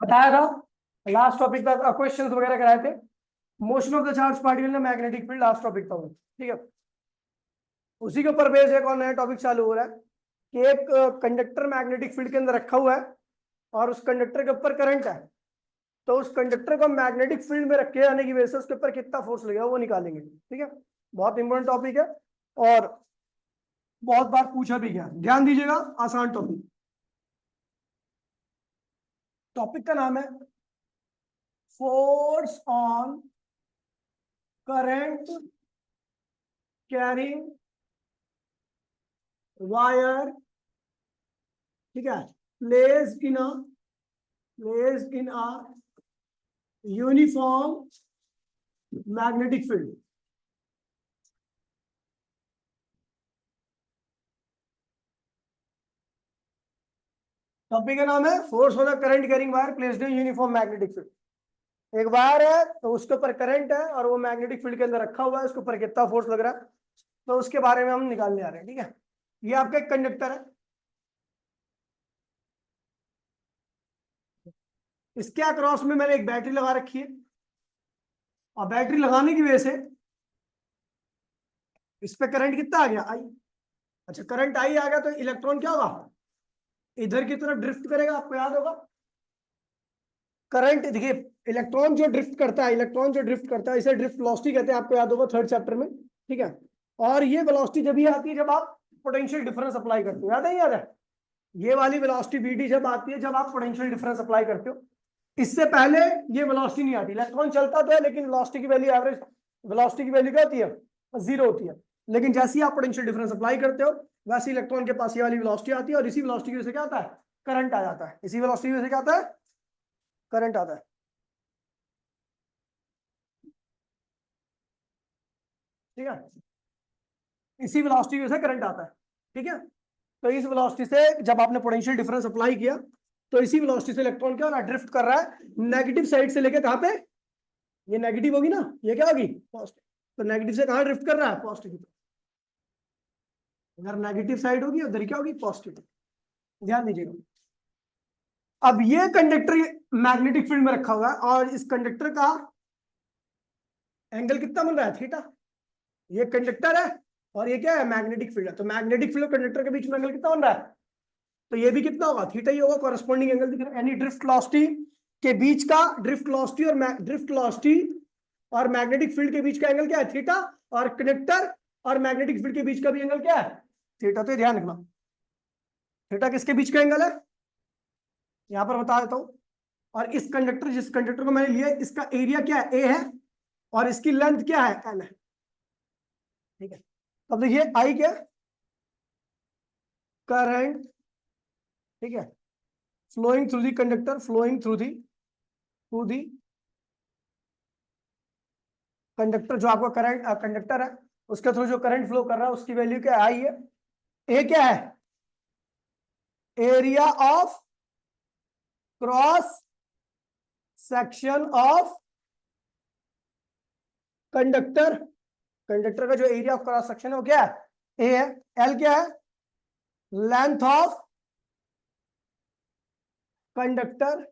बताया था last topic का क्वेश्चंस वगैरह कराए थे। Motion of the charge particle में मैग्नेटिक फील्ड लास्ट टॉपिक था वो, ठीक है। उसी के ऊपर बेस एक और नया टॉपिक चालू हो रहा है कि एक कंडक्टर मैग्नेटिक फील्ड के अंदर रखा हुआ है और उस कंडक्टर के ऊपर करंट है, तो उस कंडक्टर को मैग्नेटिक फील्ड में रखे जाने की वजह से उसके ऊपर कितना फोर्स लगेगा वो निकालेंगे, ठीक है। बहुत इंपॉर्टेंट टॉपिक है और बहुत बार पूछा भी गया। ध्यान दीजिएगा, आसान टॉपिक। टॉपिक का नाम है force on current carrying wire, ठीक है, placed in a uniform magnetic field. Topic का नाम है force on the current carrying wire placed in uniform magnetic field. एक वायर है तो उसके ऊपर करंट है और वो मैग्नेटिक फील्ड के अंदर रखा हुआ है, उसके ऊपर कितना फोर्स लग रहा है तो उसके बारे में हम निकालने आ रहे हैं, ठीक है। ये आपका एक कंडक्टर है, इसके अक्रॉस में मैंने एक बैटरी लगा रखी है और बैटरी लगाने की वजह से इस पे करंट कितना आ गया, आई। अच्छा, करंट आई आ गया तो इलेक्ट्रॉन क्या होगा, इधर की तरफ ड्रिफ्ट करेगा। आपको याद होगा करंट, देखिए इलेक्ट्रॉन जो ड्रिफ्ट करता है इसे ड्रिफ्ट वेलोसिटी कहते हैं, आपको याद होगा थर्ड चैप्टर में, ठीक है। और ये वेलोसिटी जब ही आती है जब आप पोटेंशियल डिफरेंस अप्लाई करते हो, याद है। ये वाली वेलोसिटी वीडी जब आती है जब आप पोटेंशियल डिफरेंस अप्लाई करते हो। इससे पहले ये वेलोसिटी नहीं आती। इलेक्ट्रॉन चलता तो है लेकिन वेलोसिटी की वैल्यू, एवरेज वेलोसिटी की वैल्यू क्या होती है, 0 होती है। लेकिन जैसे ही आप पोटेंशियल डिफरेंस अप्लाई करते हो वैसे इलेक्ट्रॉन के पास ये वाली वेलोसिटी आती है और इसी वेलोसिटी की वजह से क्या आता है, करंट आ जाता है। इसी वेलोसिटी की वजह से क्या आता है, करंट आता है, ठीक है। इसी वेलोसिटी की वजह से करंट आता है, ठीक है। तो इस वेलोसिटी से जब आपने पोटेंशियल डिफरेंस अप्लाई किया तो इसी वेलोसिटी से इलेक्ट्रॉन क्या हो रहा है, ड्रिफ्ट कर रहा है नेगेटिव साइड से लेके कहां पे, ये नेगेटिव होगी ना, ये क्या होगी, पॉजिटिव। तो नेगेटिव से कहां ड्रिफ्ट कर रहा है, पॉजिटिव की तरफ। अगर नेगेटिव साइड होगी उधर क्या होगी, पॉजिटिव। ध्यान दीजिएगा। अब ये कंडक्टर मैग्नेटिक फील्ड में रखा हुआ है और इस कंडक्टर का एंगल कितना बन रहा है, थीटा। ये कंडक्टर है और ये क्या है, मैग्नेटिक फील्ड है। तो मैग्नेटिक फील्ड और कंडक्टर के बीच में एंगल कितना बन रहा है, तो ये भी कितना होगा, थीटा ही होगा। कॉरेस्पॉन्डिंग एंगल दिख रहा है, यानी ड्रिफ्ट वेलोसिटी के बीच का, ड्रिफ्ट वेलोसिटी और मैग्नेटिक फील्ड के बीच का एंगल क्या है, थीटा। और कंडक्टर और मैग्नेटिक फील्ड के बीच का भी एंगल क्या है, थीटा। तो ध्यान रखना, थीटा किसके बीच का एंगल है, यहां पर बता देता हूं। और इस कंडक्टर, जिस कंडक्टर को मैंने लिया इसका एरिया क्या है, ए है, और इसकी लेंथ क्या है, एल है, ठीक है। अब देखिए आई क्या, करंट, ठीक है, flowing through the conductor, conductor जो आपका करंट कंडक्टर है उसके थ्रू जो करंट फ्लो कर रहा है उसकी वैल्यू क्या है, आई है। ए क्या है, area of cross section of conductor, conductor का जो एरिया ऑफ क्रॉस सेक्शन है वो क्या है, ए है। एल क्या है, लेंथ ऑफ कंडक्टर,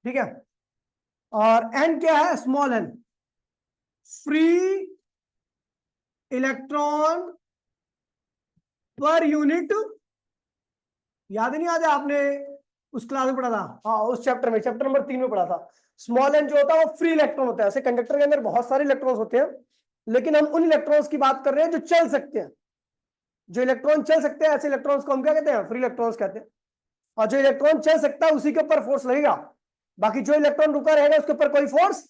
ठीक है। और एन क्या है, small N, free electron per unit. याद ही नहीं याद है, आपने उस क्लास में पढ़ा था, हाँ उस चैप्टर में, चैप्टर नंबर 3 में पढ़ा था। स्मॉल एन जो होता है वो फ्री इलेक्ट्रॉन होता है। ऐसे कंडक्टर के अंदर बहुत सारे इलेक्ट्रॉन्स होते हैं लेकिन हम उन इलेक्ट्रॉन्स की बात कर रहे हैं जो चल सकते हैं। जो इलेक्ट्रॉन चल सकते हैं ऐसे इलेक्ट्रॉन्स को हम क्या कहते हैं, फ्री इलेक्ट्रॉन्स कहते हैं। और जो इलेक्ट्रॉन चल सकता है उसी के ऊपर फोर्स लगेगा, बाकी जो इलेक्ट्रॉन रुका रहेगा उसके ऊपर कोई फोर्स,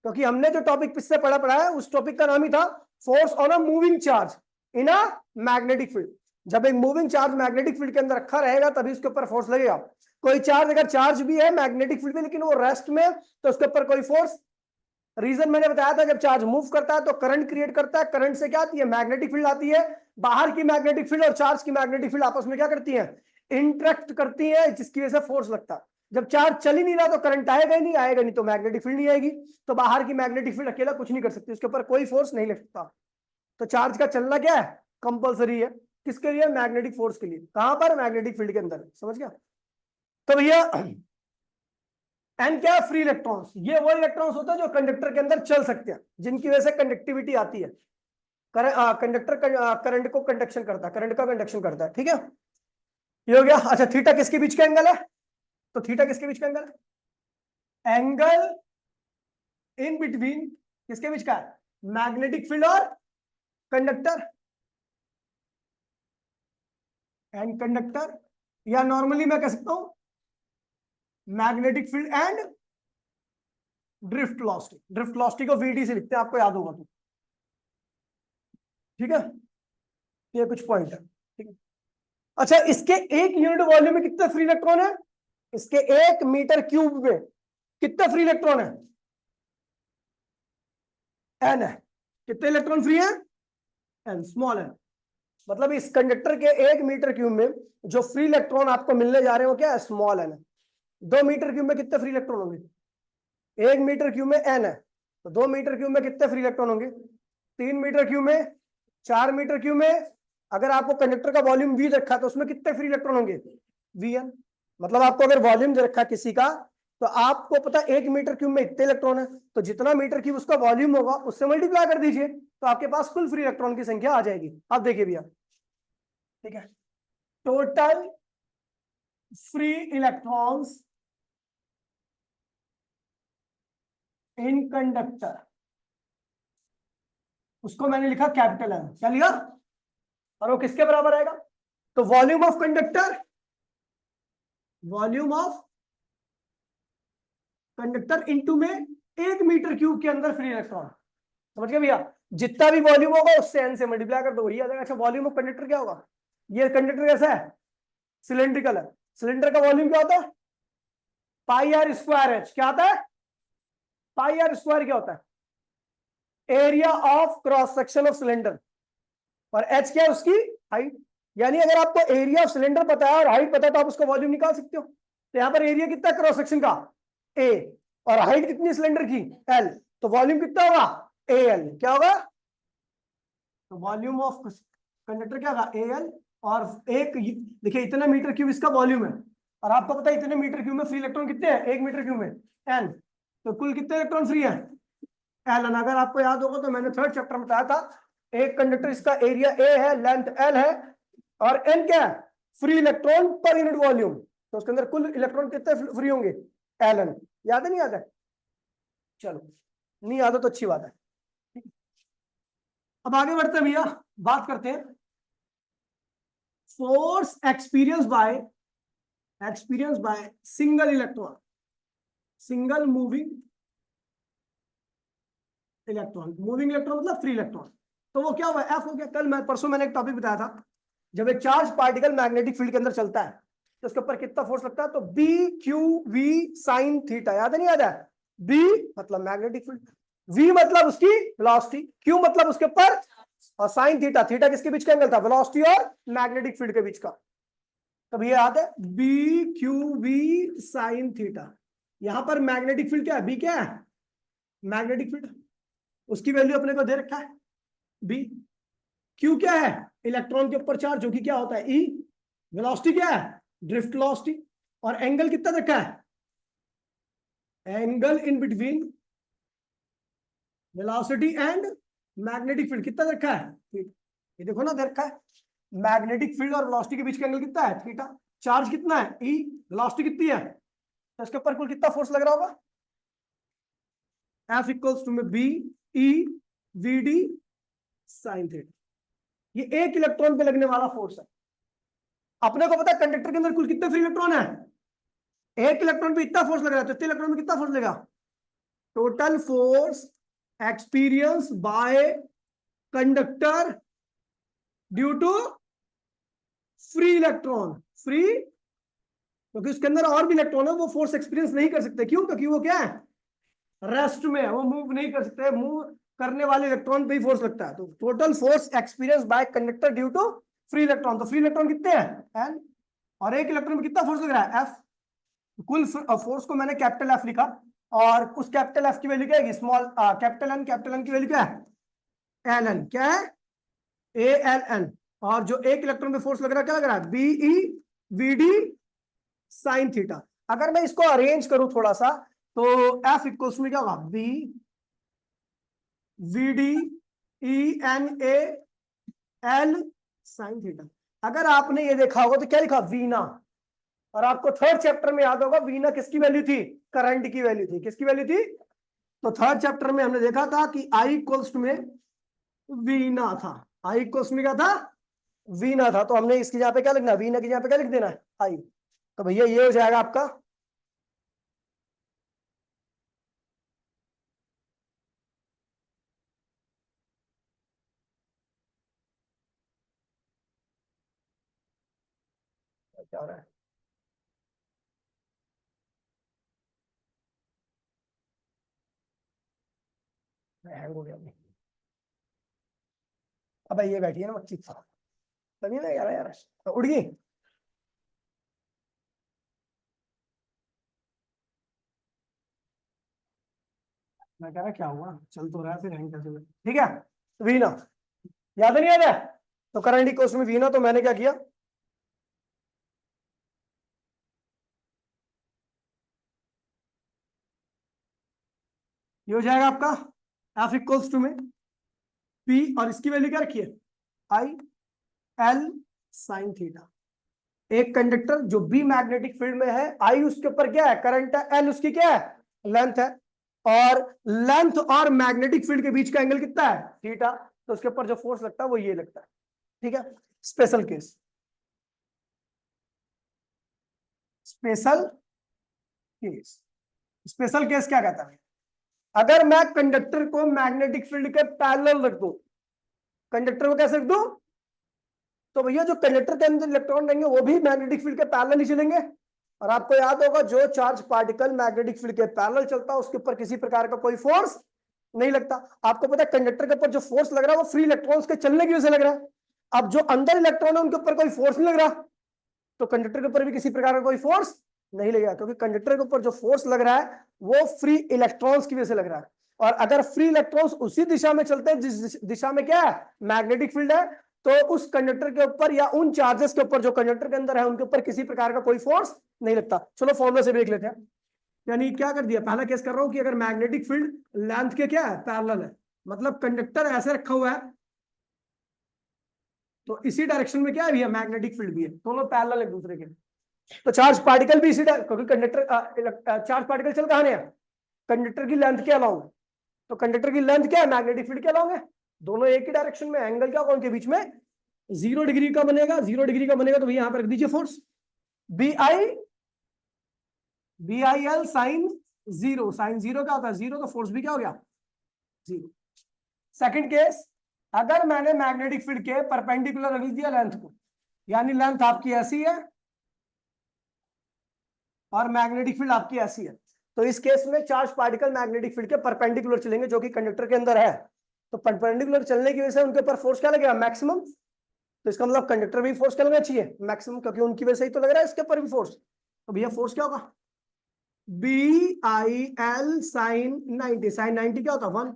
क्योंकि हमने जो टॉपिक पिछले पढ़ा है उस टॉपिक का नाम ही था force on a moving charge in a magnetic field. जब एक मूविंग चार्ज मैग्नेटिक फील्ड के अंदर रखा रहेगा तभी उसके ऊपर फोर्स लगेगा। कोई चार्ज अगर चार्ज भी है मैग्नेटिक फील्ड में लेकिन वो रेस्ट में, तो उसके ऊपर कोई फोर्स। रीजन मैंने बताया था, जब चार्ज मूव करता है तो करंट क्रिएट करता है, करंट से क्या आती है, मैग्नेटिक फील्ड आती है। बाहर की मैग्नेटिक फील्ड और चार्ज की मैग्नेटिक फील्ड आपस में क्या करती है, इंटरेक्ट करती है, जिसकी वजह से फोर्स लगता है। जब चार्ज चल ही नहीं रहा तो करंट आएगा ही नहीं, आएगा नहीं तो मैग्नेटिक फील्ड नहीं आएगी। तो बाहर की मैग्नेटिक फील्ड अकेला कुछ नहीं कर सकती, उसके ऊपर कोई फोर्स नहीं लग सकता। तो चार्ज का चलना क्या है, कंपलसरी है। किसके लिए? मैग्नेटिक फोर्स के लिए। कहां पर? मैग्नेटिक फील्ड के अंदर। समझ गया? तो भैया एन क्या है? Free electrons. ये वो इलेक्ट्रॉन्स होते हैं जो कंडक्टर के अंदर चल सकते हैं, जिनकी वजह से कंडक्टिविटी आती है। कंडक्टर करंट को कंडक्शन करता है, करंट का कंडक्शन करता है। ठीक है, ये हो गया। अच्छा, थीटा किसके बीच का एंगल है? तो थीटा किसके बीच का एंगल है? एंगल इन बिटवीन किसके बीच का है? मैग्नेटिक फील्ड और कंडक्टर एंड कंडक्टर, या नॉर्मली मैं कह सकता हूं magnetic field and drift velocity. Drift velocity को वीडी से लिखते हैं, आपको याद होगा तो। ठीक है, ये कुछ पॉइंट है। ठीक है, अच्छा, इसके एक यूनिट वॉल्यूम में कितने फ्री इलेक्ट्रॉन है? इसके 1 मीटर क्यूब में कितने फ्री इलेक्ट्रॉन है? एन है। कितने इलेक्ट्रॉन फ्री है? N, small N. मतलब इस कंडक्टर के 1 मीटर क्यूब में जो फ्री इलेक्ट्रॉन आपको मिलने जा रहे हो क्या है? स्मॉल एन है। 2 मीटर क्यूब में कितने फ्री इलेक्ट्रॉन होंगे? 1 मीटर क्यूब में एन है, तो 2 मीटर क्यूब में कितने फ्री इलेक्ट्रॉन होंगे? 3 मीटर क्यूब में, 4 मीटर क्यूब में। अगर आपको कंडक्टर का वॉल्यूम वी रखा तो उसमें कितने फ्री इलेक्ट्रॉन होंगे? V N. मतलब आपको अगर वॉल्यूम दे रखा किसी का, तो आपको पता 1 मीटर क्यूब में इतने इलेक्ट्रॉन है, तो जितना मीटर क्यूब उसका वॉल्यूम होगा उससे मल्टीप्लाई कर दीजिए, तो आपके पास कुल फ्री इलेक्ट्रॉन की संख्या आ जाएगी। आप देखिए भैया, ठीक है, total free electrons in conductor, उसको मैंने लिखा कैपिटल एम। क्या लिखा? और वो किसके बराबर आएगा? तो volume of conductor, volume of conductor into में 1 मीटर क्यूब के अंदर फ्री इलेक्ट्रॉन। समझ गए भैया? जितना भी वॉल्यूम होगा उससे एन से मल्टीप्लाई कर दो, वही आ जाएगा। अच्छा, वॉल्यूम ऑफ कंडक्टर क्या होगा? ये कंडक्टर कैसा है? सिलेंड्रिकल है। सिलेंडर का वॉल्यूम क्या होता है? पाई आर स्क्वायर एच। क्या होता है? पाई आर स्क्वायर क्या होता है? Area of cross section of cylinder, और एच क्या है? उसकी हाइट। यानी अगर आपको एरिया ऑफ सिलेंडर पता है और हाइट पता है तो आप उसका वॉल्यूम निकाल सकते हो। तो यहां पर एरिया कितना क्रॉस सेक्शन का? ए, और हाइट कितनी सिलेंडर की? एल, तो वॉल्यूम कितना होगा? A L. क्या होगा? तो वॉल्यूम ऑफ कंडक्टर क्या होगा? A L. और एक देखिए, इतने मीटर क्यूब इसका वॉल्यूम है, और आपको पता है इतने मीटर क्यूब में फ्री इलेक्ट्रॉन कितने हैं? 1 मीटर क्यूब में एन, तो कुल कितने इलेक्ट्रॉन फ्री है? L N. अगर आपको याद होगा तो मैंने 3rd चैप्टर में बताया था, एक कंडक्टर इसका एरिया ए है, लेंथ एल है, और एन क्या है? Free electron per unit volume. तो उसके अंदर कुल इलेक्ट्रॉन कितने फ्री होंगे? L N. याद है नहीं याद है? चलो, नहीं याद है तो अच्छी बात है। अब आगे बढ़ते हैं भैया, बात करते हैं force experience by single electron, single moving electron. Moving electron मतलब फ्री इलेक्ट्रॉन। तो वो क्या हुआ? एफ हो गया। कल मैं परसों मैंने एक टॉपिक बताया था, जब एक चार्ज पार्टिकल मैग्नेटिक फील्ड के अंदर चलता है तो उसके ऊपर कितना फोर्स लगता है? तो B Q V sine theta. याद है नहीं याद है? बी मतलब मैग्नेटिक फील्ड, वी मतलब उसकी वेलोसिटी, क्यू मतलब उसके ऊपर, और साइन थीटा, थीटा किसके बीच का एंगल था? वेलोसिटी और मैग्नेटिक फील्ड के बीच का। तब ये याद है, B Q V sine theta. यहां पर मैग्नेटिक फील्ड क्या है? बी क्या है? मैग्नेटिक फील्ड, उसकी वैल्यू अपने को दे रखा है बी। क्यू क्या है? इलेक्ट्रॉन के ऊपर चार्ज, जो कि क्या होता है? ई। वेलोसिटी क्या है? Drift velocity. और एंगल कितना रखा है? Angle in between velocity and magnetic field कितना रखा है? ये देखो ना, दे रखा है मैग्नेटिक फील्ड और वेलोसिटी के बीच का एंगल कितना है? थीटा। चार्ज कितना है? ई। वेलोसिटी कितनी है? तो इसके ऊपर कुल कितना फोर्स लग रहा होगा? F इक्वल्स टू में B E V D sine theta. ये एक इलेक्ट्रॉन पे लगने वाला फोर्स है। अपने को पता है कंडक्टर के अंदर कुल कितने फ्री इलेक्ट्रॉन है? एक इलेक्ट्रॉन पे इतना फोर्स लग रहा है, तो इतने इलेक्ट्रॉन में कितना फोर्स लगेगा? Total force experience by conductor due to free electron. Free क्योंकि उसके अंदर और भी इलेक्ट्रॉन है, वो फोर्स एक्सपीरियंस नहीं कर सकते। क्यों? क्योंकि वो क्या है? रेस्ट में है, वो मूव नहीं कर सकते। मूव करने वाले इलेक्ट्रॉन पे ही फोर्स लगता है। तो total force experience by conductor due to free electron. तो फ्री इलेक्ट्रॉन कितने हैं? एन। और एक इलेक्ट्रॉन में कितना फोर्स लग रहा है? एफ। कुल फोर्स को मैंने कैपिटल एफ लिखा, और उस कैपिटल एफ की वैल्यू क्या है? Small capital N. Capital N की वैल्यू क्या है? L N. क्या है? A L N. और जो एक इलेक्ट्रॉन पे फोर्स लग रहा है क्या लग रहा है, बीई वीडी साइन थीटा। अगर मैं इसको अरेंज करूं थोड़ा सा, तो एफ इक्वल्स में क्या होगा, B VD E N A L sine theta. अगर आपने ये देखा होगा तो क्या लिखा, वीना। और आपको थर्ड चैप्टर में याद होगा वीना किसकी वैल्यू थी, करंट की वैल्यू थी। किसकी वैल्यू थी, तो थर्ड चैप्टर में हमने देखा था कि आई इक्वल्स में वीना था। आई इक्वल्स में क्या था, वीना था। तो हमने इसकी जगह पे क्या लिखना है, वीना की जगह पे क्या लिख देना है, आई। तो भैया ये हो जाएगा आपका, क्या हो रहा है, हैंग हो गया अभी। अब ये बैठी है ना बच्ची, तभी ना यार, तो उड़ गई। मैं कह रहा क्या हुआ, चल तो रहा है, फिर हैंग कैसे हुआ? ठीक है, वीना याद नहीं याद है, तो करंट इक्वल्स में वीना। तो मैंने क्या किया, ये हो जाएगा आपका एफ इक्वल्स टू में पी, और इसकी वैल्यू क्या रखी है, आई एल साइन थीटा। एक कंडक्टर जो बी मैग्नेटिक फील्ड में है, आई उसके ऊपर क्या है, करंट है, एल उसकी क्या है, लेंथ है। और लेंथ और मैग्नेटिक फील्ड के बीच का एंगल कितना है, थीटा। तो उसके ऊपर जो फोर्स लगता है वो ये लगता है। ठीक है, special case. Special case, special case क्या कहता है, अगर मैं कंडक्टर को मैग्नेटिक फील्ड के पैरेलल रख दूं, कंडक्टर को कैसे रख दूं, तो भैया जो कंडक्टर के अंदर इलेक्ट्रॉन रहेंगे वो भी मैग्नेटिक फील्ड के पैरेलल ही चलेंगे। और आपको याद होगा जो चार्ज पार्टिकल मैग्नेटिक फील्ड के पैरेलल चलता है उसके ऊपर किसी प्रकार का कोई फोर्स नहीं लगता। आपको पता है कंडक्टर के ऊपर जो फोर्स लग रहा है वो फ्री इलेक्ट्रॉन्स के चलने की वजह से लग रहा है। अब जो अंदर इलेक्ट्रॉन है उनके ऊपर कोई फोर्स नहीं लग रहा, तो कंडक्टर के ऊपर भी किसी प्रकार का कोई फोर्स नहीं लगेगा, क्योंकि कंडक्टर के ऊपर जो फोर्स लग रहा है वो फ्री इलेक्ट्रॉन्स की वजह से लग रहा है। और अगर फ्री इलेक्ट्रॉन्स उसी दिशा में चलते हैं जिस दिशा में क्या है, मैग्नेटिक फील्ड है, तो उस कंडक्टर के ऊपर या उन चार्जेस के ऊपर जो कंडक्टर के अंदर है उनके ऊपर किसी प्रकार का कोई फोर्स नहीं लगता। चलो फॉर्मूला से देख लेते हैं। यानी क्या कर दिया, पहला केस कर रहा हूं कि अगर मैग्नेटिक फील्ड लेंथ के क्या है, पैरेलल है, मतलब कंडक्टर ऐसे रखा हुआ है, तो इसी डायरेक्शन में क्या है भैया, मैग्नेटिक फील्ड भी है, दोनों पैरेलल एक दूसरे के। तो चार्ज पार्टिकल भी इसी, क्योंकि कंडक्टर चार्ज पार्टिकल चल कहां है, कंडक्टर की लेंथ के अलाउंग। तो कंडक्टर की लेंथ क्या है, मैग्नेटिक फील्ड के अलाउंग है, दोनों एक ही डायरेक्शन में। एंगल क्या होगा उनके बीच में, 0 डिग्री का बनेगा। 0 डिग्री का बनेगा तो भैया यहां पर रख दीजिए force, B I L sine zero. Sine zero क्या होता है, जीरो, तो फोर्स भी क्या हो गया, जीरो। सेकंड केस, अगर मैंने मैग्नेटिक फील्ड के परपेंडिकुलर रख दिया लेंथ को, यानी लेंथ आपकी ऐसी है और मैग्नेटिक फील्ड आपकी ऐसी है, तो इस केस में चार्ज पार्टिकल मैग्नेटिक फील्ड के परपेंडिकुलर चलेंगे जो कि कंडक्टर के अंदर है। तो परपेंडिकुलर चलने की वजह से उनके ऊपर फोर्स क्या लगेगा, मैक्सिमम। तो इसका मतलब कंडक्टर भी फोर्स क्या लगना चाहिए, मैक्सिमम, क्योंकि उनकी वजह से ही तो लग रहा है इसके ऊपर भी फोर्स। तो भैया फोर्स क्या होगा, BIL साइन 90। साइन 90 क्या होता है, 1।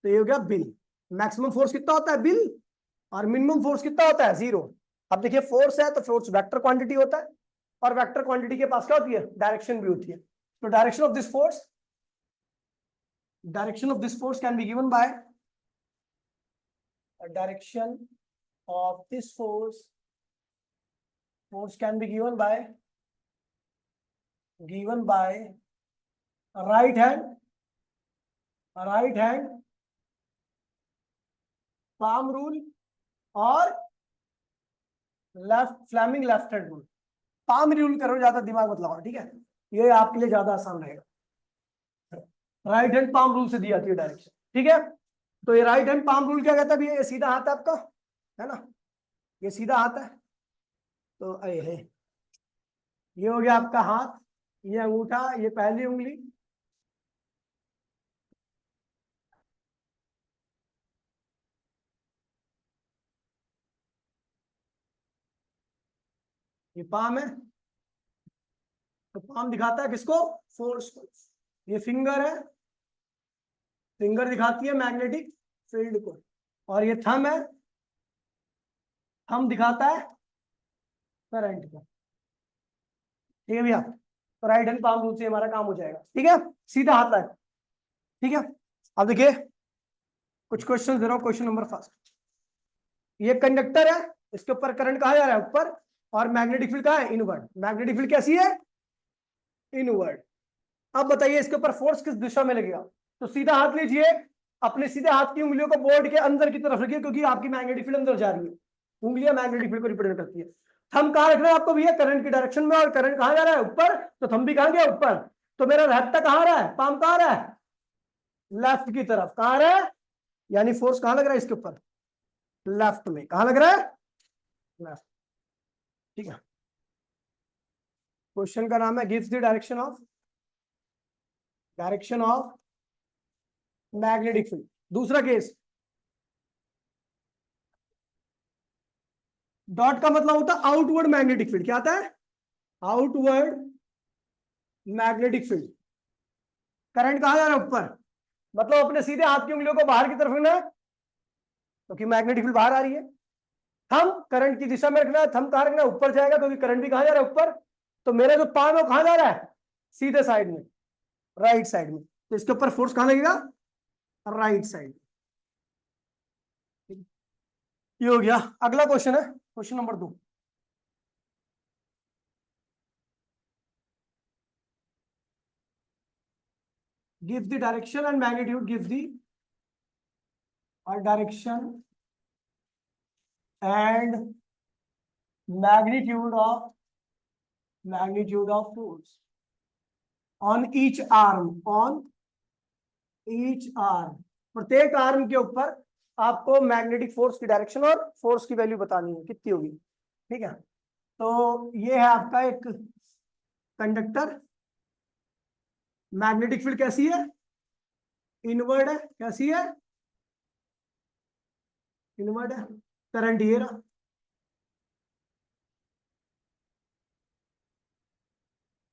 तो ये हो गया बिल। मैक्सिमम फोर्स कितना होता है, बिल, और मिनिमम फोर्स कितना होता है, 0। अब देखिए फोर्स है तो फोर्स वेक्टर क्वांटिटी होता है, और वेक्टर क्वांटिटी के पास क्या होती है, डायरेक्शन भी होती है। तो direction of this force can be given by, direction of this force can be given by right hand palm rule और left Fleming left hand rule. Palm rule करो, ज्यादा दिमाग मत लगाओ, ठीक है, ये आपके लिए ज्यादा आसान रहेगा। राइट हैंड पाम रूल से दी जाती है डायरेक्शन, ठीक है। तो ये राइट हैंड पाम रूल क्या कहता है भैया, ये सीधा हाथ है आपका, है ना, ये सीधा हाथ है। तो अरे है, ये हो गया आपका हाथ, ये अंगूठा, ये पहली उंगली, ये पाम है। तो पाम दिखाता है किसको, फोर्स को। ये फिंगर है, फिंगर दिखाती है मैग्नेटिक फील्ड को। और ये थंब है, हम दिखाता है करंट का। ठीक है भैया, तो राइट हैंड पाम रूल से हमारा काम हो जाएगा। ठीक है, सीधा हाथ लाए। ठीक है, अब देखिए कुछ क्वेश्चन दे रहा हूं। क्वेश्चन नंबर फर्स्ट, ये कंडक्टर है, इसके ऊपर करंट कहा जा रहा है ऊपर, और मैग्नेटिक फील्ड कहा है इनवर्ड। मैग्नेटिक फील्ड कैसी है? इनवर्ड। अब बताइए इसके ऊपर फोर्स किस दिशा में लगेगा? तो सीधा हाथ लीजिए, अपने सीधे हाथ की उंगलियों को बोर्ड के अंदर की तरफ रखिए, क्योंकि आपकी मैग्नेटिक फील्ड अंदर जा रही है। उंगलियां मैग्नेटिक फील्ड को रिप्रेजेंट करती है। थंब कहां रखना है आपको भैया? करंट की डायरेक्शन में, और करंट कहां जा रहा है? ऊपर। तो थंब भी कहां गया? ऊपर। तो मेरा रहता कहां रहा है? पाम कहां रहा है? लेफ्ट की तरफ। कहां रहा है? यानी फोर्स कहां लग रहा है इसके ऊपर? लेफ्ट में। कहां लग रहा है? लेफ्ट। ठीक है, क्वेश्चन का नाम है gives the direction of magnetic field. दूसरा केस, डॉट का मतलब होता है आउटवर्ड मैग्नेटिक फील्ड। क्या आता है? Outward magnetic field. करंट कहां जा रहा है? ऊपर। मतलब अपने सीधे हाथ की उंगलियों को बाहर की तरफ रखना है, क्योंकि मैग्नेटिक फील्ड बाहर आ रही है। थंब करंट की दिशा में रखना है। थंब कहां रखना है? ऊपर जाएगा, क्योंकि करंट भी कहां जा रहा है? ऊपर। तो मेरा जो पाम है वो कहां जा रहा है? सीधे साइड में, राइट साइड में। तो इसके ऊपर फोर्स कहां लगेगा? Right side. ये हो गया। अगला क्वेश्चन है question number 2। give the direction and magnitude, give the direction and magnitude of force on each arm, प्रत्येक आर्म के ऊपर आपको मैग्नेटिक फोर्स की डायरेक्शन और फोर्स की वैल्यू बतानी है, कितनी होगी। ठीक है, तो ये है आपका एक कंडक्टर। मैग्नेटिक फील्ड कैसी है? इनवर्ड है। कैसी है? इनवर्ड है। करंट ये रहा,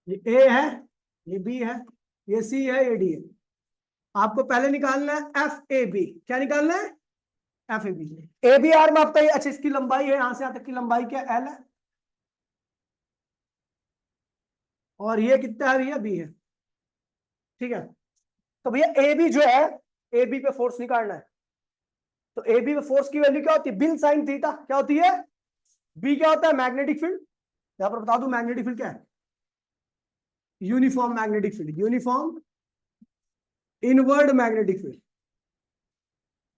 ये ए है, ये बी है, ये सी है, ये डी है। आपको पहले निकालना है एफ ए बी। क्या निकालना है? एफ ए बी आर्म आपका ये। अच्छा, इसकी लंबाई है, यहां से यहां तक की लंबाई क्या? एल है। और ये कितना है भैया? बी है। ठीक है, तो भैया ए बी जो है, ए बी पे फोर्स निकालना है। तो ए बी पे फोर्स की वैल्यू क्या होती है? बिन साइन थीटा। क्या होती है? बी क्या होता है? Magnetic field. यहां पर बता दूं मैग्नेटिक फील्ड क्या है? Uniform magnetic field, uniform inward magnetic field.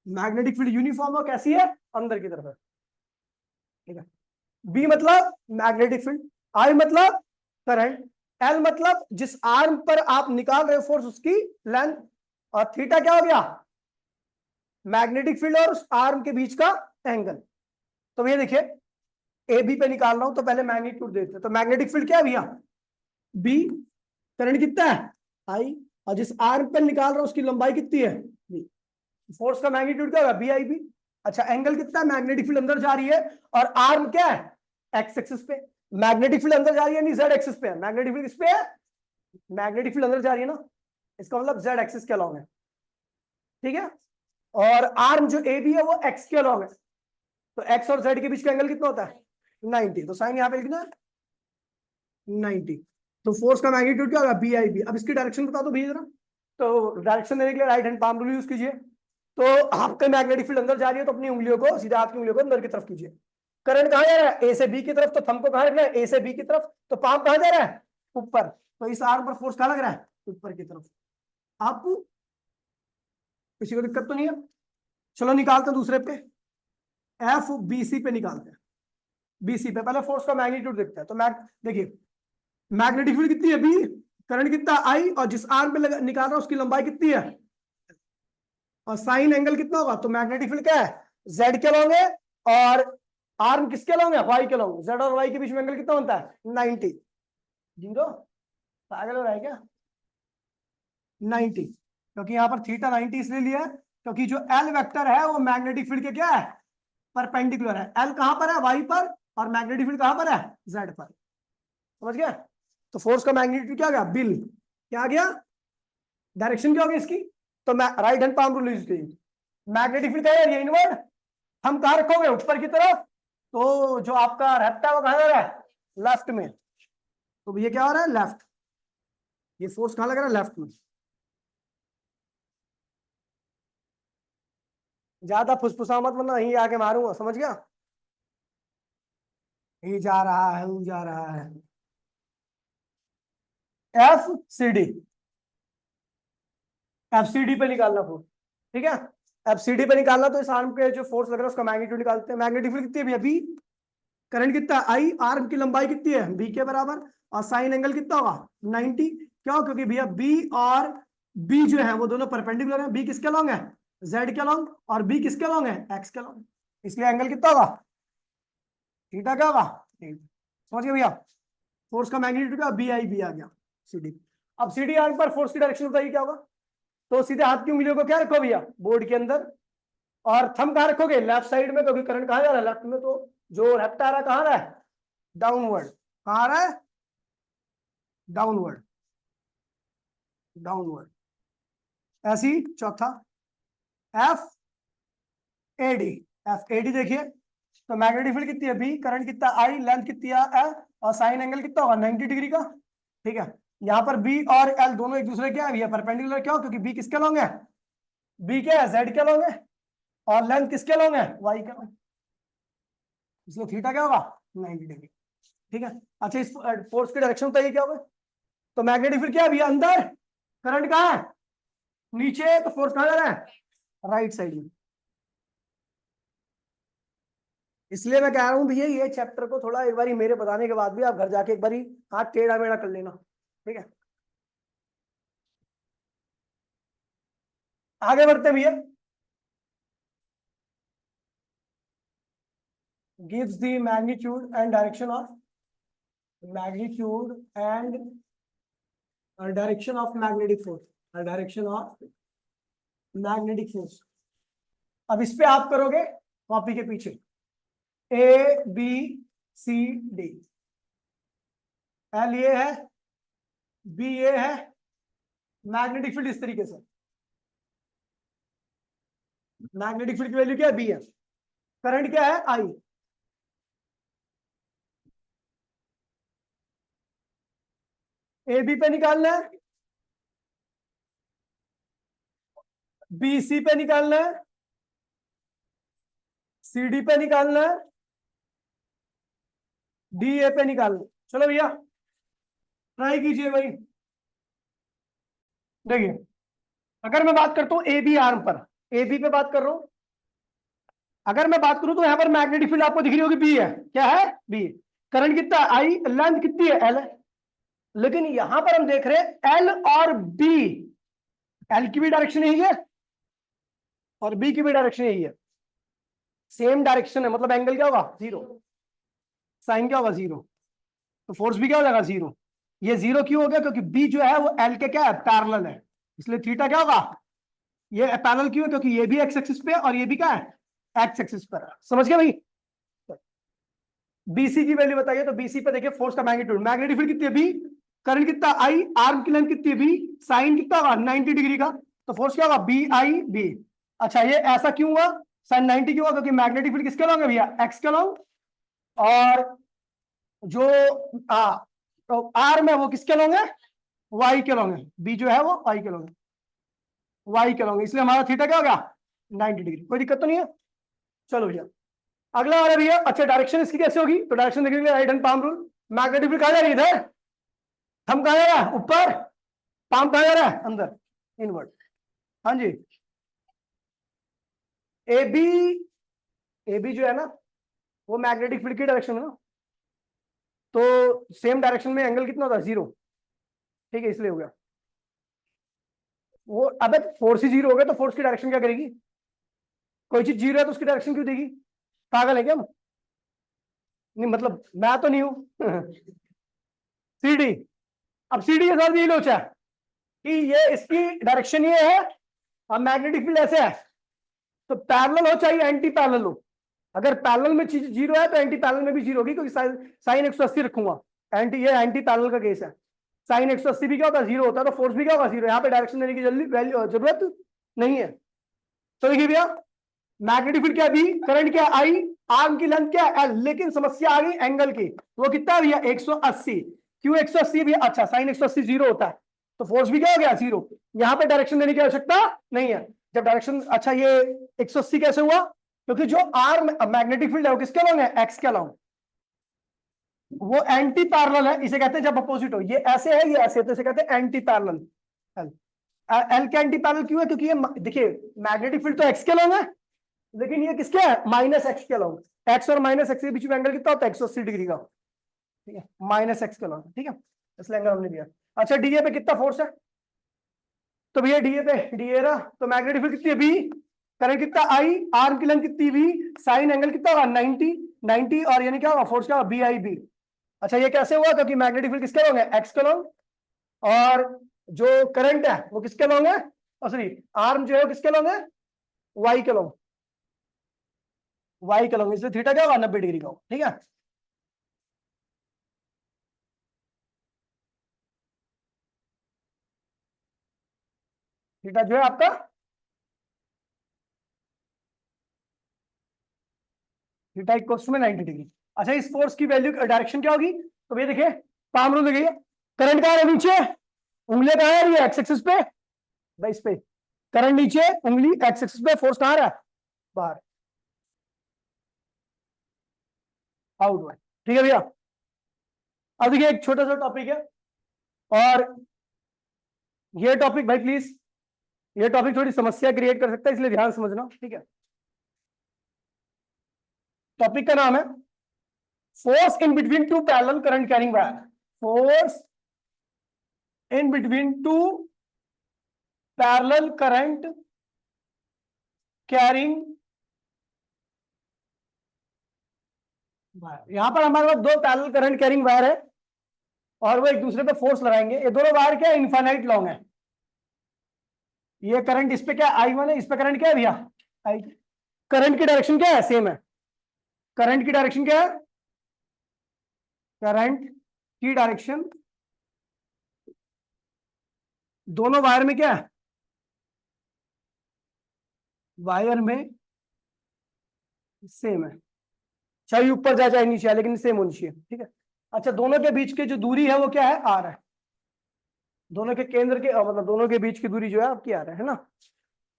Magnetic field uniform और कैसी है? अंदर की तरफ है। ठीक है, बी मतलब मैग्नेटिक फील्ड, आई मतलब करंट, एल मतलब जिस आर्म पर आप निकाल रहे हो फोर्स उसकी लेंथ, और थीटा क्या हो गया? मैग्नेटिक फील्ड और उस आर्म के बीच का एंगल। तो ये देखिए, ए बी पे निकाल रहा हूं, तो पहले मैग्नीट्यूड देते हैं। तो मैग्नेटिक फील्ड क्या है भैया? बी। करंट कितना है? आई। और जिस आर्म पे निकाल रहा हूं उसकी लंबाई कितनी है? बी। फोर्स का मैग्नीट्यूड क्या होगा? B I B. अच्छा, एंगल कितना है? मैग्नेटिक फील्ड अंदर जा रही है, और आर्म क्या है? एक्स एक्सिस पे। मैग्नेटिक फील्ड अंदर जा रही है, नहीं जेड एक्सिस पे है। मैग्नेटिक फील्ड किस पे है? मैग्नेटिक फील्ड अंदर जा रही है ना, इसका मतलब जेड एक्सिस के अलॉन्ग है। ठीक है, और आर्म जो ए बी है वो एक्स के अलॉन्ग है। तो एक्स और जेड के बीच का एंगल कितना होता है? 90। तो साइन यहां पे लिखना है 90। तो फोर्स का मैग्नीट्यूड क्या होगा? B I B. अब इसकी डायरेक्शन बता दो भैया जरा। तो डायरेक्शन देने के लिए right hand palm rule use कीजिए। तो आपका मैग्नेटिक फील्ड अंदर जा रही है, तो अपनी उंगलियों को, सीधा हाथ की उंगलियों को अंदर की तरफ कीजिए। करंट कहां जा रहा है? ए से बी की तरफ। तो थंब को कहां रखना है? ए से बी की तरफ। तो पाम कहां जा रहा है? ऊपर। तो इस आर्म पर फोर्स कहां लग रहा है? ऊपर की तरफ। आपको किसी को दिक्कत तो नहीं है? चलो निकालते हैं दूसरे पे, एफ बी सी पे निकालते हैं। बी सी पे पहले फोर्स का मैग्नीट्यूड देखते हैं। तो देखिए, मैग्नेटिक फील्ड कितनी है? बी। करंट कितना? आई। और जिस आर्म पे निकाल रहा हूं उसकी लंबाई कितनी है? और साइन एंगल कितना होगा? तो मैग्नेटिक फील्ड क्या है? जेड के लॉन्ग है, और आर्म किसके लॉन्ग है? वाई के लॉन्ग। जेड और वाई के बीच में एंगल कितना बनता है? 90। जीरो? पागल हो रहा है क्या? 90। क्योंकि यहां पर थीटा 90 इसलिए लिया है क्योंकि जो एल वेक्टर है वो मैग्नेटिक फील्ड के क्या है? परपेंडिकुलर है। एल कहां पर है? वाई पर। और मैग्नेटिक फील्ड कहां पर है? जेड पर। समझ गया? तो फोर्स का मैग्नीट्यूड क्या गया? बिल। क्या गया? डायरेक्शन क्या होगी इसकी? तो मैं right hand palm rule use करेंगे। मैग्नेटिक फील्ड क्या है? ये इनवर्ड। हम कहां रखोगे? ऊपर की तरफ। तो जो आपका रहता है वो कहाँ लग रहा है, लेफ्ट में, तो ये क्या हो रहा है, लेफ्ट, ये फोर्स कहाँ लग रहा है, लेफ्ट में। ज्यादा फुसफुसा मत वरना यहीं आके मारूंगा, समझ गया। ये जा रहा है, वो जा रहा है, F C D, F C D पे निकालना फोर्स, ठीक है। एफ सी डी पे निकालना, तो इस आर्म के जो फोर्स लग रहा है उसका मैग्नीट्यूड निकालते हैं। मैग्नेटिक फील्ड कितनी है भैया, बी, करंट कितना है, आई, आर्म की लंबाई कितनी है, बी के बराबर, और साइन एंगल कितना होगा, 90। क्यों, क्योंकि भैया बी और बी जो है वो दोनों परपेंडिकुलर है, बी किसके लॉन्ग है, जेड के लॉन्ग, और बी किसके लॉन्ग है, एक्स के लॉन्ग, इसलिए एंगल कितना होगा, थीटा क्या होगा, समझ गए भैया। फोर्स का मैग्नीट्यूड क्या, बी आई, बी आ गया, सी डी। अब सी डी आर्म पर फोर्स की डायरेक्शन बताइए क्या होगा। तो सीधे हाथ की उंगलियों को क्या रखो भैया, बोर्ड के अंदर, और थंब कहाँ रखोगे, लेफ्ट साइड में, क्योंकि करंट कहाँ जा रहा है, लेफ्ट में, तो जो लेफ्ट आ रहा है कहाँ आ रहा है, डाउनवर्ड, कहाँ आ रहा है, डाउनवर्ड, डाउनवर्ड। ऐसी चौथा, F A D, F A D देखिए, तो मैग्नेटिक फील्ड कितनी है, बी, करंट कितना, आई, लेंथ कितनी है, एल, और साइन एंगल कितना होगा, 90 डिग्री का, ठीक है। यहाँ पर बी और एल दोनों एक दूसरे क्या है भैया, परपेंडिकुलर, क्यों, क्योंकि बी किसके लॉन्ग है, बी क्या है, जेड के लॉन्ग है, और लेंथ किसके लॉन्ग है, वाई के लॉन्ग, इसलिए थीटा क्या होगा, 90 डिग्री, ठीक है। अच्छा, इस फोर्स की डायरेक्शन बताइए क्या होगा। तो मैग्नेटिक फील्ड क्या है भैया, अंदर, करंट कहाँ है, नीचे, तो फोर्स कहाँ जा रहा है, राइट साइड में। इसलिए मैं कह रहा हूं भैया ये चैप्टर को थोड़ा एक बारी मेरे बताने के बाद भी आप घर जाके एक बारी हाथ टेढ़ा मेढ़ा कर लेना, ठीक है। आगे बढ़ते भैया। gives the magnitude and direction of magnitude and direction of magnetic force, direction of magnetic force। अब इस पे आप करोगे कॉपी के पीछे, A B C D, L ये है, बी ये है, मैग्नेटिक फील्ड इस तरीके से, मैग्नेटिक फील्ड की वैल्यू क्या है, बी है, करंट क्या है, आई, ए बी पे निकालना है, बी सी पे निकालना है, सी डी पे निकालना है, डी ए पे निकालना है। चलो भैया ट्राई कीजिए भाई। देखिए, अगर मैं बात करता हूं ए बी आर्म पर, ए बी पे बात कर रहा हूं, अगर मैं बात करूं तो यहां पर मैग्नेटिक फील्ड आपको दिख रही होगी, बी है, क्या है, बी, करंट कितना है, आई, लेंथ कितनी है, एल है। लेकिन यहां पर हम देख रहे हैं एल और बी, एल की भी डायरेक्शन यही है और बी की भी डायरेक्शन यही है, सेम डायरेक्शन है, मतलब एंगल क्या होगा, जीरो, साइन क्या होगा, जीरो, तो फोर्स भी क्या हो जाएगा, जीरो। ये जीरो क्यों हो गया, क्योंकि बी जो है वो एल के क्या है, पैरेलल है, इसलिए थीटा क्या होगा, ये पैरेलल क्यों है, क्योंकि ये भी एक्स एक्सिस पे है और ये भी क्या है, एक्स एक्सिस पर है। समझ गए भाई। बीसी की वैल्यू बताइए, तो बीसी पे देखिए फोर्स का मैग्नीट्यूड, मैग्नेटिक फील्ड कितनी है, बी, करंट कितना, आई, आर्म की लेंथ कितनी है, बी, साइन कितना होगा, 90 डिग्री का, तो फोर्स क्या होगा, बी आई बी। अच्छा, ये ऐसा क्यों हुआ, साइन 90 क्यों हुआ, क्योंकि मैग्नेटिक फील्ड किसके लॉन्ग है भैया, एक्स के लॉन्ग, और जो तो आर्म है वो किसके लॉन्ग है, वाई के लॉन्ग है, बी जो है वो वाई के लॉन्ग है, वाई के लॉन्ग है, इसलिए हमारा थीटा क्या हो गया, 90 डिग्री। कोई दिक्कत तो नहीं है। चलो भैया अगला आ रहा है भैया। अच्छा, डायरेक्शन इसकी कैसे होगी, तो डायरेक्शन देखने के लिए right hand palm rule. Magnetic field कहाँ जा रही है, इधर, हम कहाँ जा रहा है, ऊपर, पाम कहाँ जा रहा है, अंदर, इनवर्ड। हाँ जी, ए बी, ए बी जो है ना वो मैग्नेटिक फील्ड की डायरेक्शन है ना, तो सेम डायरेक्शन में एंगल कितना होता है, जीरो, ठीक है, इसलिए हो गया वो। अब फोर्स ही जीरो हो गया तो फोर्स की डायरेक्शन क्या करेगी, कोई चीज जीरो है तो उसकी डायरेक्शन क्यों देगी, पागल है क्या हम? नहीं मतलब मैं तो नहीं हूं सी डी, अब सी डी के साथ यही लोचा है कि ये इसकी डायरेक्शन ये है और मैग्नेटिक फील्ड ऐसे है, तो पैरेलल हो चाहे एंटी पैरेलल हो, अगर पैरेलल में चीज जीरो है तो एंटी पैरेलल में भी जीरो होगी, क्योंकि साइन 180 रखूंगा, ये एंटी पैरेलल का केस है, साइन 180 भी क्या होता है, जीरो होता है, तो फोर्स भी क्या होगा, जीरो। यहाँ पे डायरेक्शन देने की जल्दी जरूरत नहीं है। तो देखिए भैया, मैग्नेटिक फील्ड क्या बी, करंट क्या आई, आर्म की लेंथ क्या एल, लेकिन समस्या आ गई एंगल की, वो कितना भैया 180। क्यों 180 भैया, अच्छा साइन 180 जीरो होता है, तो फोर्स भी क्या हो गया जीरो। यहां पे डायरेक्शन देने की आवश्यकता नहीं है जब डायरेक्शन, अच्छा ये 180 कैसे हुआ, क्योंकि जो आर्म मैग्नेटिक फील्ड है वो किसके अलॉन्ग है, एक्स के अलॉन्ग, वो एंटी पैरेलल है, इसे कहते हैं जब अपोजिट हो, ये ऐसे है ये ऐसे है, तो इसे कहते हैं एंटी पैरेलल। एल एल के एंटी पैरेलल क्यों है, क्योंकि ये देखिए मैग्नेटिक फील्ड तो एक्स के अलॉन्ग है, लेकिन ये किसके है, माइनस एक्स के अलॉन्ग, एक्स और माइनस एक्स के बीच में एंगल कितना होता है 180 डिग्री का, ठीक है, माइनस एक्स के अलॉन्ग, ठीक है, इसलिए एंगल हमने दिया। अच्छा डीए पे कितना फोर्स है, तो भैया डीए पे, डीए रहा तो मैग्नेटिक फील्ड कितनी है बी, करंट कितना आई, आर्म की लेंथ कितनी वी, साइन एंगल कितना होगा 90, 90 और यानी क्या होगा फोर्स क्या होगा बी आई बी। अच्छा ये कैसे हुआ, क्योंकि मैग्नेटिक फील्ड किसके अलॉन्ग है, एक्स के अलॉन्ग, और जो करंट है वो किसके अलॉन्ग है, और सॉरी आर्म जो है वो किसके अलॉन्ग है, वाई के अलॉन्ग, वाई के अलॉन्ग, इसलिए थीटा क्या होगा 90 डिग्री का होगा, ठीक है। थीटा जो है आपका, थीटा इक्वल्स टू में 90 डिग्री। अच्छा इस फोर्स की वैल्यू डायरेक्शन क्या होगी, तो ये देखिए पाम रूल देखिए, करंट कहां है नीचे, उंगलियां कहां है, एक्स एक्सिस पे, इस पे करंट नीचे, उंगली एक्स एक्सिस पे, फोर्स कहां रहा है, बाहर, आउटवर्ड, ठीक है भैया। अब देखिए एक छोटा सा टॉपिक है, और ये टॉपिक भाई प्लीज, ये टॉपिक थोड़ी समस्या क्रिएट कर सकता है, इसलिए ध्यान समझना, ठीक है। टॉपिक का नाम है force in between two parallel current carrying wire, force in between two parallel current carrying wire. यहां पर हमारे पास दो पैरेलल करंट कैरिंग वायर है, और वो एक दूसरे पे फोर्स लगाएंगे, ये दोनों वायर क्या है, इनफाइनाइट लॉन्ग है, ये करंट इस पे क्या आई वन है, इस पे करंट क्या है भैया आई, करंट की डायरेक्शन क्या है, सेम है, करंट की डायरेक्शन क्या है, करंट की डायरेक्शन दोनों वायर में क्या है, वायर में सेम है, चाहे ऊपर जाए चाहे नीचे आए, लेकिन सेम होनी चाहिए, ठीक है। अच्छा दोनों के बीच की जो दूरी है वो क्या है, आर है, दोनों के केंद्र के मतलब दोनों के बीच की दूरी जो है आपकी आर है ना।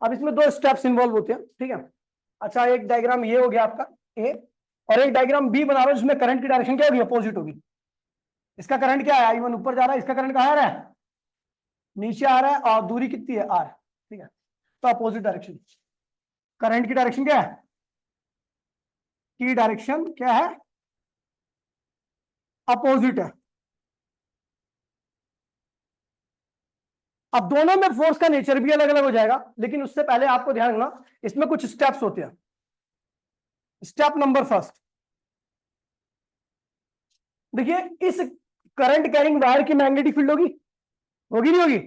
अब इसमें दो स्टेप्स इन्वॉल्व होते हैं, ठीक है। अच्छा एक डायग्राम ये हो गया आपका ए, और एक डायग्राम बी बना रहा है जिसमें करंट की डायरेक्शन क्या होगी, अपोजिट होगी। इसका करंट क्या है, आई वन ऊपर जा रहा है, इसका करंट कहाँ आ रहा है, नीचे आ रहा है, और दूरी कितनी है आर, ठीक है, तो अपोजिट डायरेक्शन, करंट की डायरेक्शन क्या है, की डायरेक्शन क्या है, अपोजिट है। अब दोनों में फोर्स का नेचर भी अलग अलग हो जाएगा, लेकिन उससे पहले आपको ध्यान रखना इसमें कुछ स्टेप्स होते हैं। स्टेप नंबर फर्स्ट, देखिए इस करंट कैरिंग वायर की मैग्नेटिक फील्ड होगी, होगी नहीं होगी,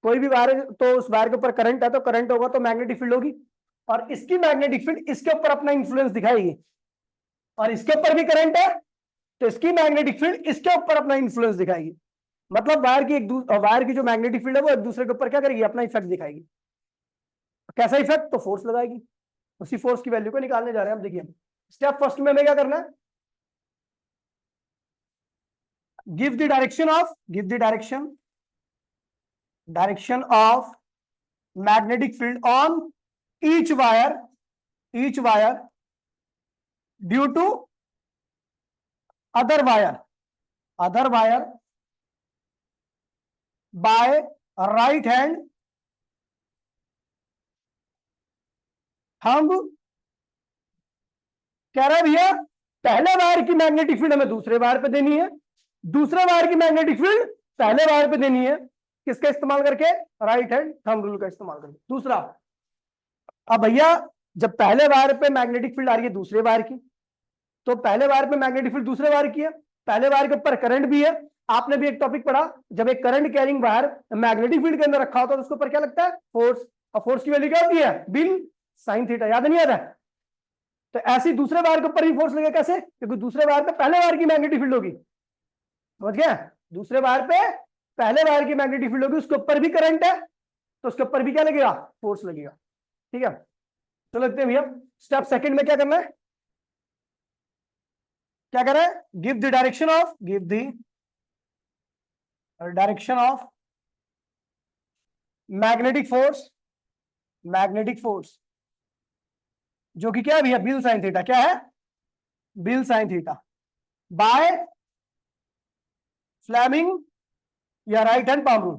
कोई भी वायर है तो उस वायर के ऊपर करंट है तो करंट होगा तो मैग्नेटिक फील्ड होगी, और इसकी मैग्नेटिक फील्ड इसके ऊपर अपना इंफ्लुएंस दिखाएगी, और इसके ऊपर भी करंट है तो इसकी मैग्नेटिक फील्ड इसके ऊपर अपना इंफ्लुएंस दिखाएगी। मतलब वायर की जो मैग्नेटिक फील्ड है वो एक दूसरे के ऊपर क्या करेगी, अपना इफेक्ट दिखाएगी। कैसा इफेक्ट, तो फोर्स लगाएगी, उसी फोर्स की वैल्यू को निकालने जा रहे हैं हम। देखिए स्टेप फर्स्ट में हमें क्या करना है, give the direction of, give the direction of magnetic field on each wire, each wire due to other wire, other wire by right hand thumb. कह रहा है भैया पहले वायर की मैग्नेटिक फील्ड हमें दूसरे वायर पे देनी है, दूसरे वायर की मैग्नेटिक फील्ड पहले वायर पे देनी है, किसका इस्तेमाल करके, राइट हैंड थंब रूल का इस्तेमाल करके। दूसरा, अब भैया जब पहले वायर पे मैग्नेटिक फील्ड आ रही है दूसरे वायर की, तो पहले वायर पे मैग्नेटिक फील्ड दूसरे वायर की है, पहले वायर के ऊपर करंट भी है। आपने भी एक टॉपिक पढ़ा, जब एक current carrying wire magnetic field के अंदर रखा होता है तो उसके ऊपर क्या लगता है, फोर्स, और फोर्स की वैल्यू क्या होती है, बिन साइन थीटा, याद नहीं आता है। तो ऐसे ही दूसरे वायर के ऊपर भी फोर्स लगेगा, कैसे, क्योंकि दूसरे वायर पे पहले वायर की मैग्नेटिक फील्ड होगी, समझ गया, दूसरे वायर पे पहले वायर की मैग्नेटिक फील्ड होगी, उसके ऊपर भी करंट है तो उसके ऊपर भी क्या लगेगा, फोर्स लगेगा, ठीक है। चलो लिखते हैं भैया। स्टेप सेकंड में क्या करना है, क्या कर रहा है, give the direction of, give the direction of magnetic force, magnetic force जो कि क्या है भैया, बिल साइन थीटा, क्या है, बिल साइन थीटा, बाय फ्लेमिंग या right hand palm rule,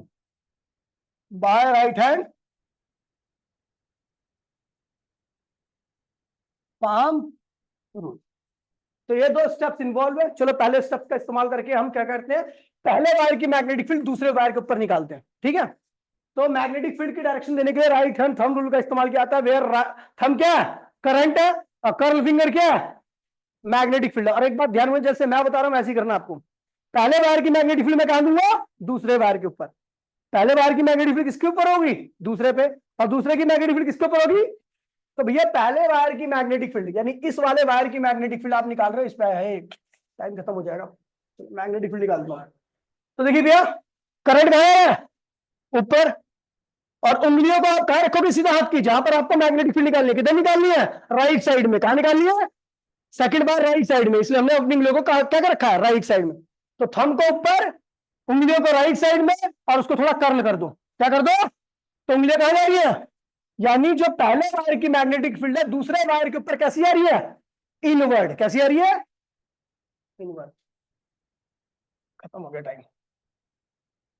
by right hand palm rule. तो ये दो स्टेप्स इन्वॉल्व है। चलो पहले स्टेप का इस्तेमाल करके हम क्या करते हैं, पहले वायर की मैग्नेटिक फील्ड दूसरे वायर के ऊपर निकालते हैं, ठीक है। तो मैग्नेटिक फील्ड की डायरेक्शन देने के लिए राइट हैंड थंब रूल का इस्तेमाल किया जाता है, वेयर थंब क्या है, करंट है, और कर्ल फिंगर क्या है, मैग्नेटिक फील्ड। और एक बात ध्यान में, जैसे मैं बता रहा हूं ऐसे ही करना आपको। पहले वायर की मैग्नेटिक फील्ड मैं कहां दूंगा, दूसरे वायर के ऊपर। पहले वायर की मैग्नेटिक फील्ड किसके ऊपर होगी, दूसरे पे, और दूसरे की मैग्नेटिक फील्ड किसके ऊपर होगी। तो भैया पहले वायर की मैग्नेटिक फील्ड, यानी इस वाले वायर की मैग्नेटिक फील्ड आप निकाल रहे हो, इस पे है, टाइम खत्म हो जाएगा, मैग्नेटिक फील्ड निकाल दो। तो देखिए भैया, करंट कहां है, ऊपर, और उंगलियों को आप कहां रखोगे, सीधा हाथ की, जहां पर आपको मैग्नेटिक फील्ड निकालनी है, किधर निकालनी है, राइट साइड में। कहां निकालनी है, सेकंड बार राइट साइड में, इसलिए हमने अपनी उंगलियों को क्या कर रखा है, राइट साइड में। तो थंब को ऊपर, उंगलियों को राइट साइड में, और उसको थोड़ा कर्ल कर दो, क्या कर दो, तो उंगलियां कहां जा रही है, यानी जो पहले वायर की मैग्नेटिक फील्ड है दूसरे वायर के ऊपर कैसी आ रही है, इनवर्ड, कैसी आ रही है, इनवर्ड। खत्म हो गया टाइम।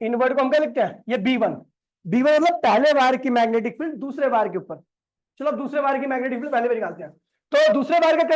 इनवर्ड को हम क्या लिखते हैं, ये B1, B1 मतलब पहले वायर की मैग्नेटिक फील्ड दूसरे वायर के ऊपर। चलो अब दूसरे वायर की मैग्नेटिक फील्ड पहले भी निकालते हैं। तो दूसरे वायर का